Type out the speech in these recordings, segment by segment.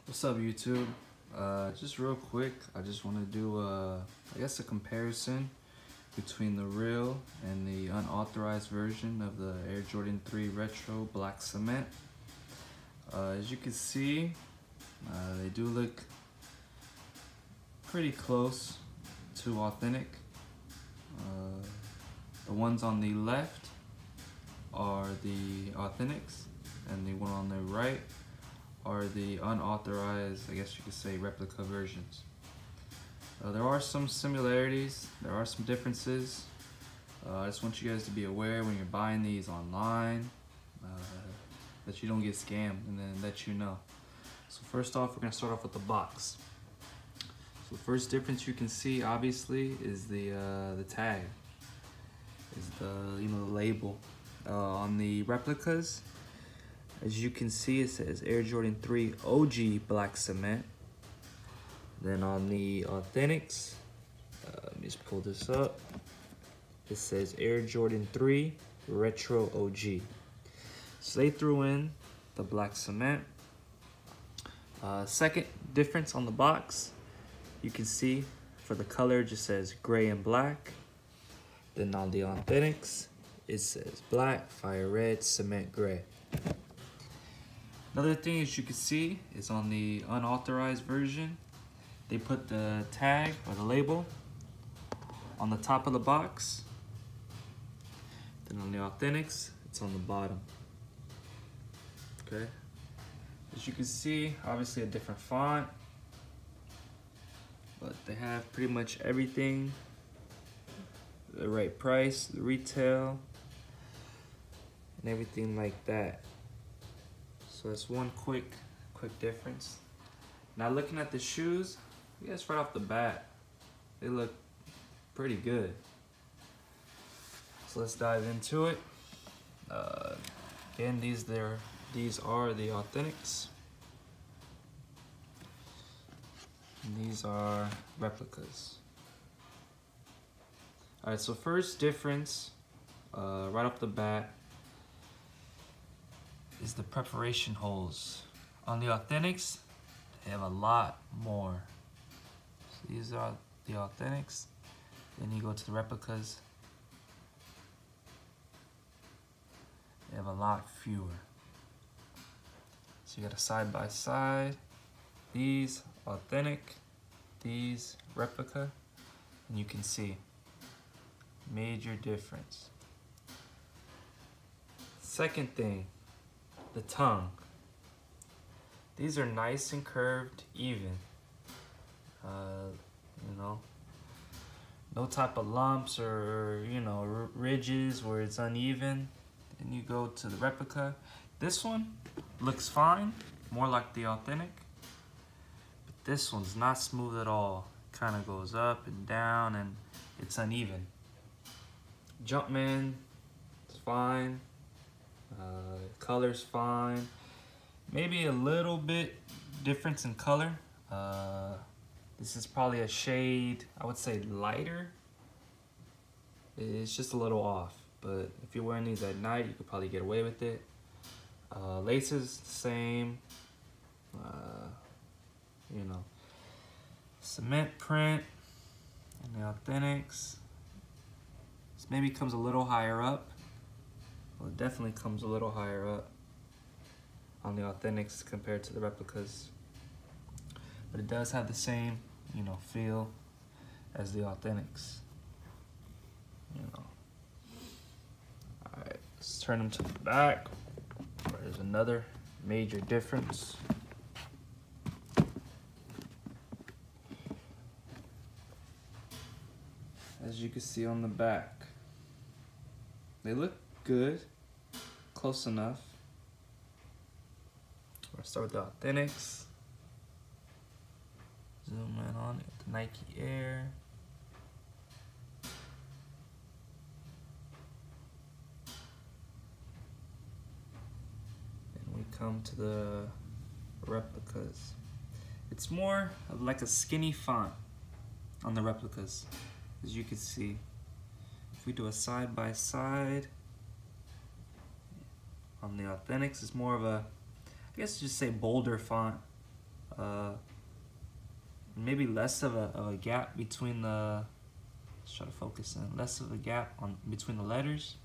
What's up, YouTube? Just real quick, I just want to do I guess a comparison between the real and the unauthorized version of the Air Jordan 3 Retro Black Cement. As you can see, they do look pretty close to authentic. The ones on the left are the authentics, and the one on the right are the unauthorized, I guess you could say, replica versions. There are some similarities, there are some differences. I just want you guys to be aware when you're buying these online that you don't get scammed, and then let you know. So first off, we're going to start off with the box. So the first difference you can see, obviously, is the tag, is the the label. On the replicas, as you can see, it says Air Jordan 3 OG Black Cement. Then on the authentics, let me just pull this up. It says Air Jordan 3 Retro OG. So they threw in the black cement. Second difference on the box, you can see for the color, it just says gray and black. Then on the authentics, it says black, fire red, cement gray. Another thing as you can see is on the unauthorized version, they put the tag or the label on the top of the box. Then on the authentics, it's on the bottom. Okay. As you can see, obviously a different font, but they have pretty much everything, the right price, the retail, and everything like that. So that's one quick difference. Now looking at the shoes, I guess right off the bat, they look pretty good. So let's dive into it. Again, these are the authentics. And these are replicas. All right, so first difference, right off the bat, is the preparation holes. On the authentics, they have a lot more. So these are the authentics. Then you go to the replicas, they have a lot fewer. So you got a side by side, these authentic, these replica, and you can see major difference. Second thing, the tongue. These are nice and curved, even. No type of lumps or ridges where it's uneven. Then you go to the replica. This one looks fine, more like the authentic. But this one's not smooth at all. Kind of goes up and down, and it's uneven. Jumpman, it's fine. Color's fine. Maybe a little bit difference in color. This is probably a shade, I would say, lighter. It's just a little off, but if you're wearing these at night, you could probably get away with it. Laces, same. Cement print and the authentics. This maybe comes a little higher up. Well, it definitely comes a little higher up on the authentics compared to the replicas. But it does have the same, feel as the authentics. Alright, let's turn them to the back. There's another major difference. As you can see on the back, they look good, close enough. We'll start with the authentics. Zoom in on it, the Nike Air. And we come to the replicas. It's more of like a skinny font on the replicas, as you can see. If we do a side by side, on the authentics, it's more of a, I guess just say bolder font. Maybe less of a gap between the, let's try to focus in, less of a gap between the letters.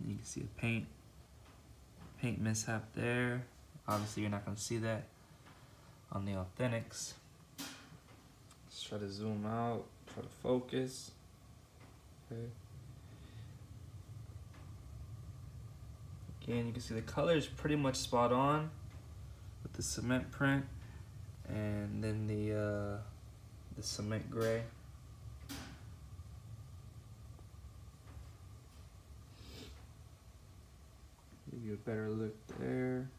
You can see a paint mishap there. Obviously you're not going to see that on the Authentics. Let's try to zoom out, try to focus. Okay. Again, you can see the color is pretty much spot on with the cement print, and then the cement gray. Give you a better look there.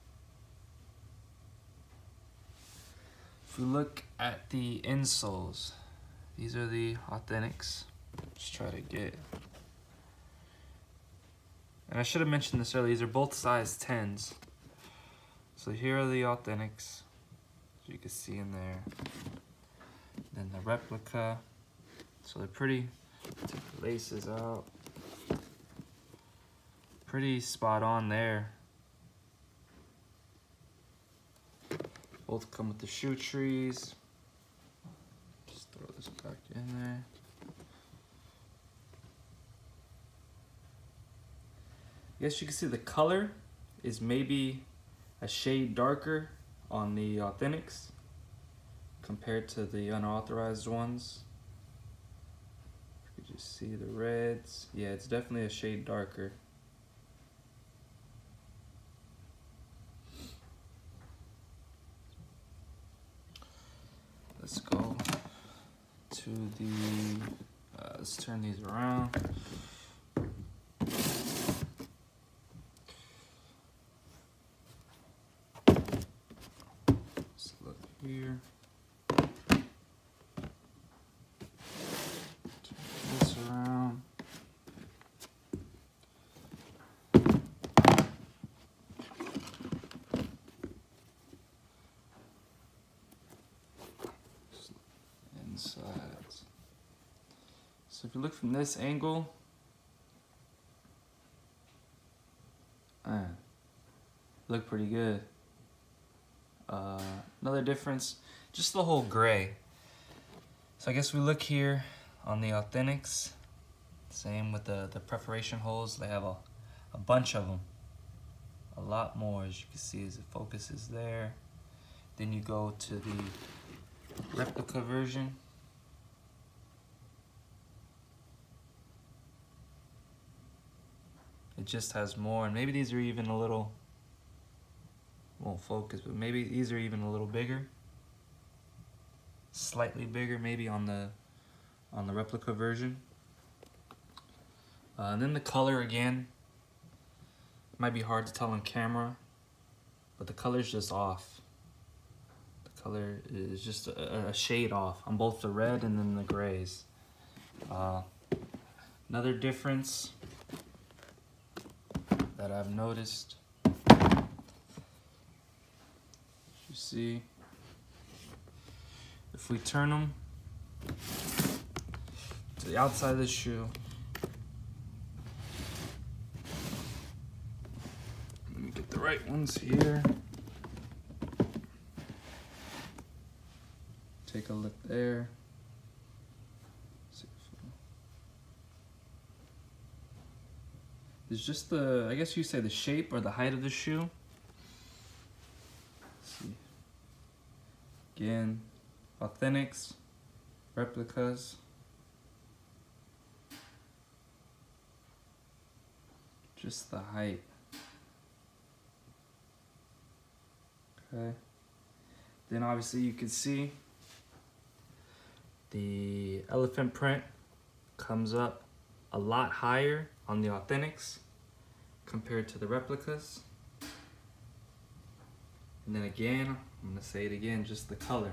If we look at the insoles, these are the Authentics. Just try to get, and I should have mentioned this earlier, these are both size 10s. So here are the Authentics, as you can see in there. Then the replica, so they're pretty, take the laces out, pretty spot on there. Both come with the shoe trees. Just throw this back in there. Yes, you can see the color is maybe a shade darker on the Authentics compared to the unauthorized ones. You can just see the reds. Yeah, it's definitely a shade darker. Let's go to the, let's turn these around. Let's look here. Turn this around. Sides. So if you look from this angle, look pretty good. Another difference, just the whole gray. So I guess we look here on the Authentics, same with the perforation holes. They have a bunch of them, a lot more, as you can see as it focuses there. Then you go to the replica version. It just has more, and maybe these are even a little, won't focus, but maybe these are even a little bigger, slightly bigger maybe on the replica version. And then the color again, it might be hard to tell on camera, but the color's just off. The color is just a shade off on both the red and then the grays. Another difference that I've noticed, you see, if we turn them to the outside of the shoe, let me get the right ones here. Take a look there. It's just the, I guess you say the shape or the height of the shoe. Let's see. Again, Authentics, replicas. Just the height. Okay. Then obviously you can see the elephant print comes up a lot higher on the Authentics compared to the replicas. And then again, I'm gonna say it again, just the color.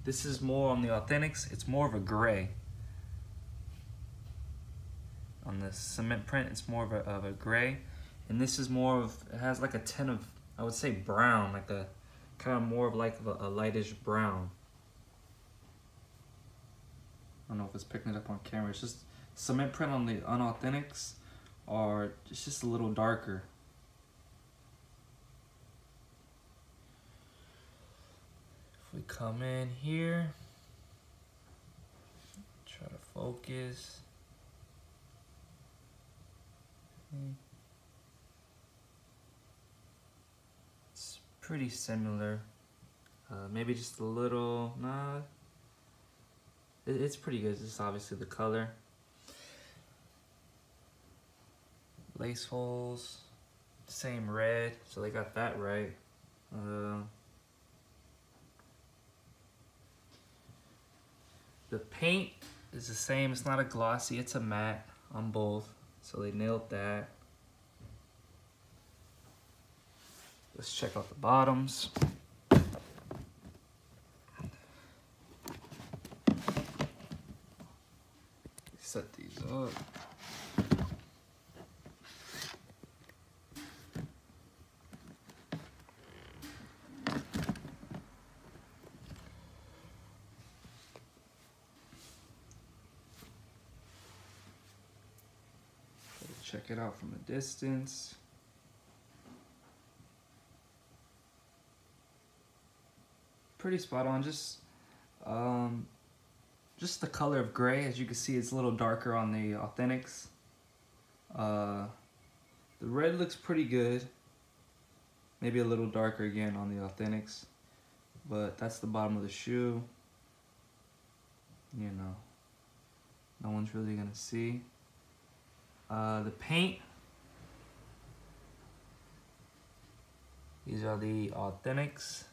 This is more on the Authentics, it's more of a gray. On the cement print, it's more of a gray. And this is more of, it has like a tint of, I would say brown, like a kind of more of like a lightish brown. I don't know if it's picking it up on camera. It's just cement print on the Unauthentics, or it's just a little darker. we come in here, try to focus. It's pretty similar. Maybe just a little, nah. It's pretty good. This is obviously the color. Lace holes, same red, so they got that right. The paint is the same. It's not a glossy, it's a matte on both, so they nailed that. Let's check out the bottoms. Set these up. Check it out from a distance. Pretty spot on. Just the color of gray. As you can see, it's a little darker on the Authentics. The red looks pretty good. Maybe a little darker again on the Authentics. But that's the bottom of the shoe. You know, no one's really gonna see. The paint, these are the Authentics,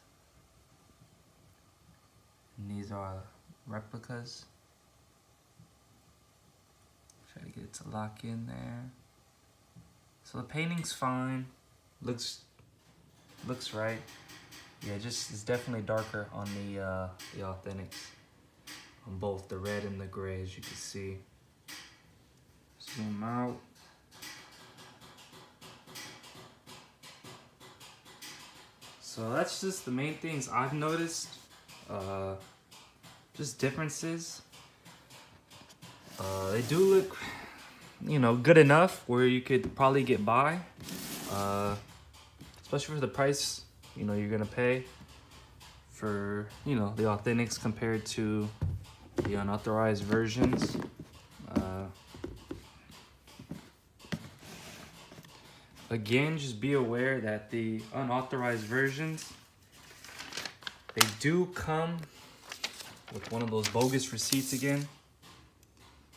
and these are replicas. Try to get it to lock in there. So the painting's fine, looks right. Yeah, just it's definitely darker on the Authentics, on both the red and the gray, as you can see. Zoom out. So that's just the main things I've noticed. Just differences. They do look, you know, good enough where you could probably get by. Especially for the price, you know, you're gonna pay for, you know, the Authentics compared to the unauthorized versions. Again, just be aware that the unauthorized versions, they do come with one of those bogus receipts again.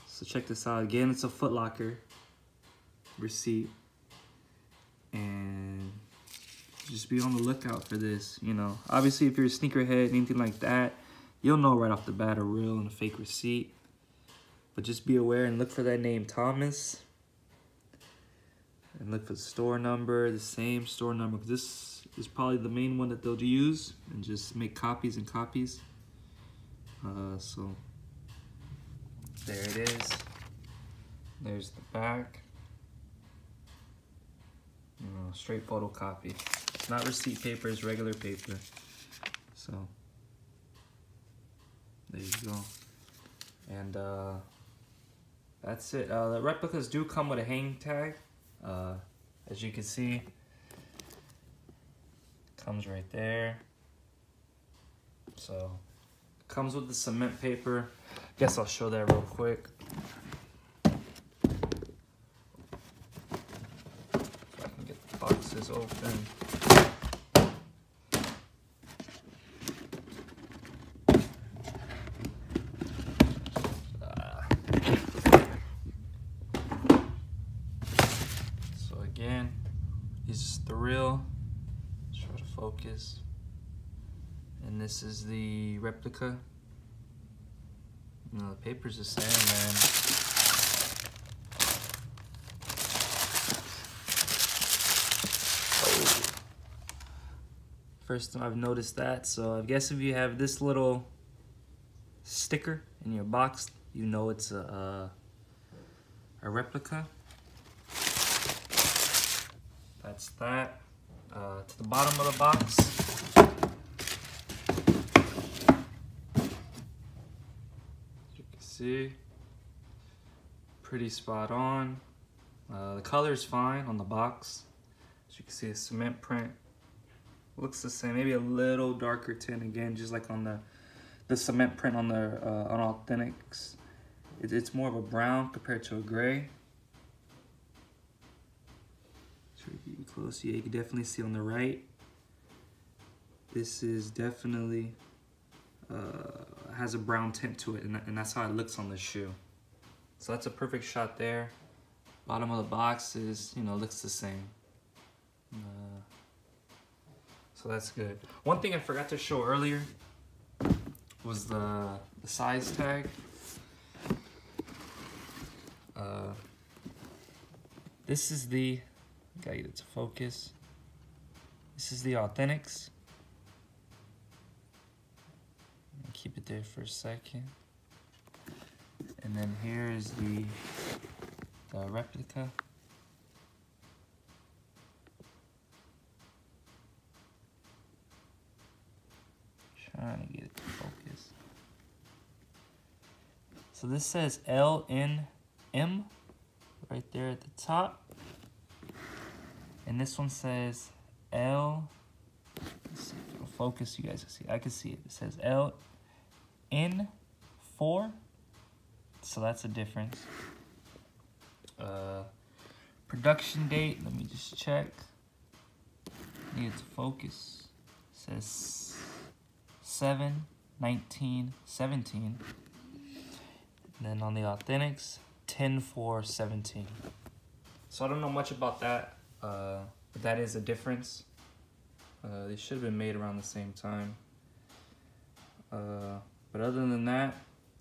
So check this out. Again, it's a Foot Locker receipt. And just be on the lookout for this, you know. Obviously, if you're a sneakerhead, anything like that, you'll know right off the bat a real and a fake receipt. But just be aware and look for that name, Thomas. And look for the store number, the same store number. This is probably the main one that they'll use, and just make copies and copies. So there it is. There's the back. Straight photocopy. It's not receipt paper, it's regular paper. So there you go. And that's it. The replicas do come with a hang tag. As you can see, comes right there. So comes with the cement paper. Guess I'll show that real quick. If I can get the boxes open. Again, this is the real. Try to focus. And this is the replica. You know, the paper's the same, man. Oh. First time I've noticed that. So I guess if you have this little sticker in your box, you know it's a replica. That's that. To the bottom of the box. As you can see, pretty spot on. The color's fine on the box. As you can see, a cement print. Looks the same, maybe a little darker tint again, just like on the cement print on the Un-Authentics. It's more of a brown compared to a gray. Try to get you close. Yeah, you can definitely see on the right. This is definitely has a brown tint to it, and that's how it looks on the shoe. So that's a perfect shot there. Bottom of the box is, you know, looks the same. So that's good. One thing I forgot to show earlier was the size tag. This is the, gotta get it to focus. This is the Authentics. Keep it there for a second. And then here is the replica. Trying to get it to focus. So this says LNM right there at the top. And this one says L. Let's see if it'll focus. You guys can see. I can see it. It says LN4. So that's a difference. Production date. Let me just check. Need it to focus. It says 7/19/17. And then on the Authentics, 10/4/17. So I don't know much about that, but that is a difference. They should have been made around the same time. But other than that,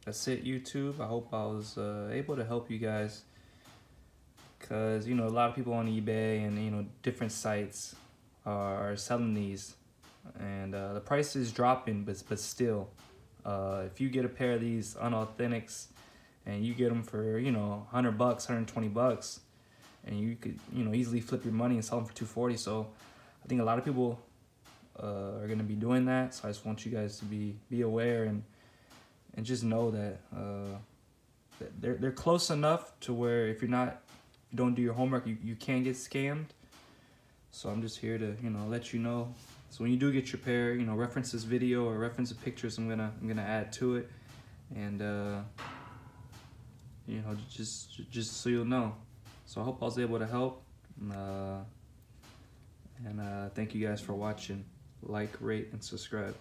that's it, YouTube. I hope I was able to help you guys, because, you know, a lot of people on eBay and, you know, different sites are selling these, and the price is dropping, but still, if you get a pair of these Un-Authentics and you get them for, you know, $100, $120, and you could, you know, easily flip your money and sell them for $240. So I think a lot of people are going to be doing that. So I just want you guys to be aware and just know that they're close enough to where if you don't do your homework, you can get scammed. So I'm just here to, you know, let you know. So when you do get your pair, you know, reference this video or reference the pictures I'm gonna add to it, and you know, just so you'll know. So I hope I was able to help, and thank you guys for watching. Like, rate, and subscribe.